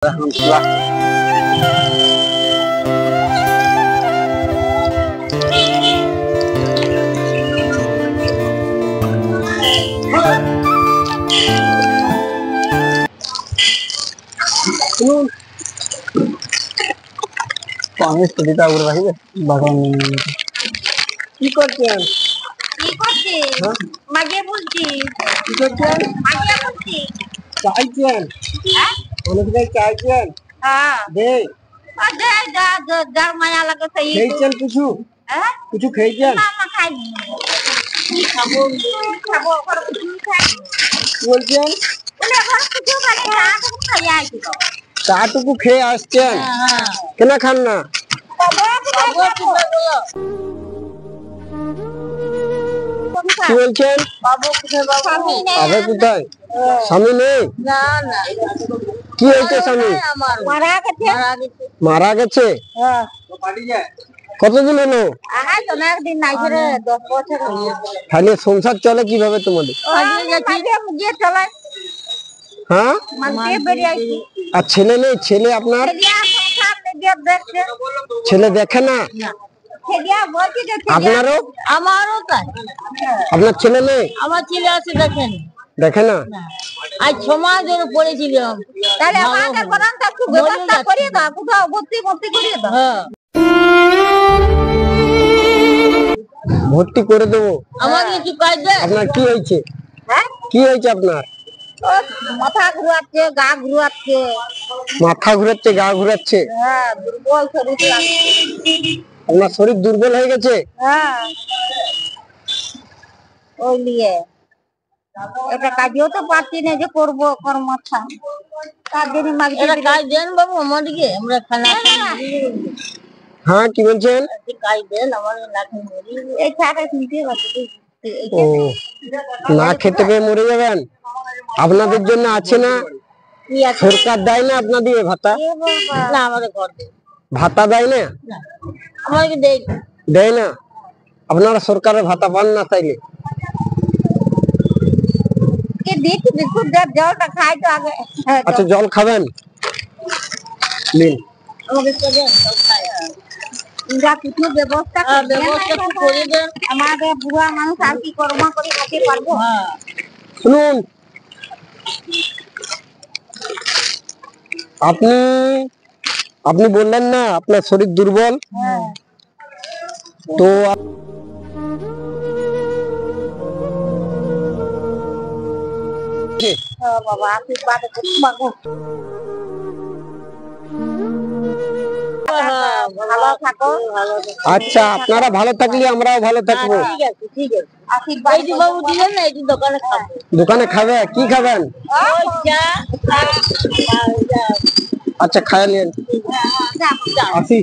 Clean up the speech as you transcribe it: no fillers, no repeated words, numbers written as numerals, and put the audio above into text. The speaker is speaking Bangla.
Alhamdulillah. পানি স্টুডিটা উড়ে রাখবে বাগান কি করছেন কি করছি মাগিয়ে বলছি কি করছেন মাগিয়ে বলছি চাইছেন হ্যাঁ অনেক জায়গায় চাইছেন হ্যাঁ দে দে যার মায়া লাগে সেই খেয়েছেন কিছু হ্যাঁ কিছু খেয়েছেন না না খাইনি খাবো খাবো ঘর কিছু খাইনি কি বলছেন বলে ঘর কিছু খাইনি না তো খাইয়া আইছি তো চাটুকু খেয়ে আসছেন হ্যাঁ কেন খান না খাবো কি বলো কি বলছেন বাবু কোথায় বাবু স্বামী নেই আবে কোথায় স্বামী নেই না না কি হয়েছে স্বামী আমার মারা গেছে মারা গেছে হ্যাঁ কতদিন হলো আহাই তো না একদিন নাই করে 10 বছর হলো তাহলে সংসার চলে কিভাবে তোমাদের গিয়ে চলে হ্যাঁ মানতে বেরিয়ে আইছি আর ছেলে নেই ছেলে আপনার ছেলিয়া সংসার লেগে দেখছে ছেলে দেখে না ছেলিয়া বলছি যে আপনারও আমারও তাই আপনার ছেলে নেই আমার ছেলে আছে দেখেন দেখে না আজ 6 মাস ধরে পড়েছিলাম তাহলে আমাকে বরং একটু ব্যবস্থা করিয়ে দাও কোথাও ভর্তি করিয়ে দাও হ্যাঁ ভর্তি করে দেবো আমাকে কিছু কাজ দে আপনার কি হয়েছে হ্যাঁ কি হয়েছে আপনার মাথা ঘুরাচ্ছে গা ঘুরাচ্ছে মাথা ঘুরাচ্ছে গা ঘুরাচ্ছে হ্যাঁ দুর্বল শরীর লাগছে আপনার শরীর দুর্বল হয়ে গেছে হ্যাঁ ওই নিয়ে এটা কাজও তো পারছি না যে করবো কর্মচ্ছা তার জন্য মাগছি কাজ দেন বাবু আমাদেরকে আমরা খানা হ্যাঁ কি বলছেন কাজ দেন আমাদের না খেয়ে মরি এই ছাড়া শুনতে পাচ্ছি ও না খেতে পেয়ে মরে যাবেন আপনাদের জন্য আছে না সরকার দেয় না আপনাদের ভাতা না আমাদের ঘর ভাতা দেয় না আমাকে দেয় না আপনারা সরকারের ভাতা পান না তাইলে দিচ্ছি বিস্কুট জলটা খাই তো আগে আচ্ছা জল খাবেন নিন আমাকে যা কিছু ব্যবস্থা করে দেন আমাদের বুড়া মানুষ আর কি কর্ম করে খেতে পারবো শুনুন আপনি আপনি বললেন না আপনার শরীর দুর্বল তো বাবা আশীর্বাদ করবো ভালো থাকো আচ্ছা আপনারা ভালো থাকলে আমরাও ভালো থাকবো ঠিক আছে ঠিক আছে আশীর্বাদ এই বাবু দিলেন না এই দোকানে খাবো দোকানে খাবে কি খাবেন আচ্ছা খায় নিন আসি